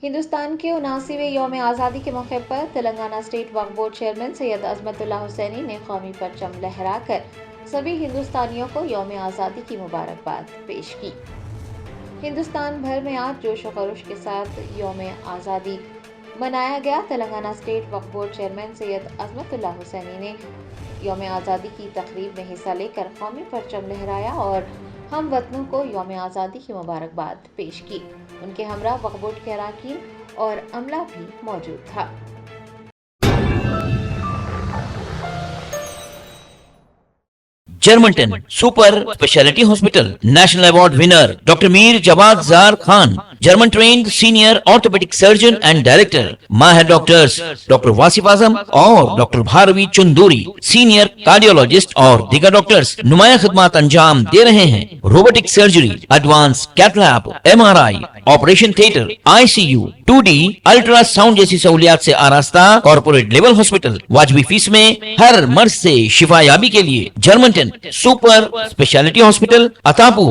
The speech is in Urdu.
ہندوستان کے 79ویں یوم آزادی کے موقع پر تلنگانہ اسٹیٹ وقف بورڈ چیئرمین سید عظمت اللہ حسینی نے قومی پرچم لہرا کر سبھی ہندوستانیوں کو یوم آزادی کی مبارکباد پیش کی۔ ہندوستان بھر میں آج جوش و خروش کے ساتھ یوم آزادی منایا گیا۔ تلنگانہ اسٹیٹ وقف بورڈ چیئرمین سید عظمت اللہ حسینی نے یوم آزادی کی تقریب میں حصہ لے کر قومی پرچم لہرایا اور ہم وطنوں کو یوم آزادی کی مبارکباد پیش کی۔ ان کے ہمراہ وقف بورڈ کے اراکین اور عملہ بھی موجود تھا۔ جرمنٹن super speciality hospital national award winner doctor Mir Jawad Zar Khan, German trained senior orthopaedic surgeon and director, ماہر ڈاکٹرز ڈاکٹر واصف اعظم اور doctor Bharavi Chanduri, senior cardiologist اور دیگر ڈاکٹرز نمایاں خدمات انجام دے رہے ہیں۔ Robotic surgery, advance cath lab, MRI، operation theatre, ICU، 2D ultrasound جیسی سہولیات سے آراستہ کارپوریٹ لیول ہاسپٹل، واجبی فیس میں ہر مرض سے شفا یابی کے لیے جرمنٹن سپر اسپیشلٹی ہاسپٹل، عطاپور،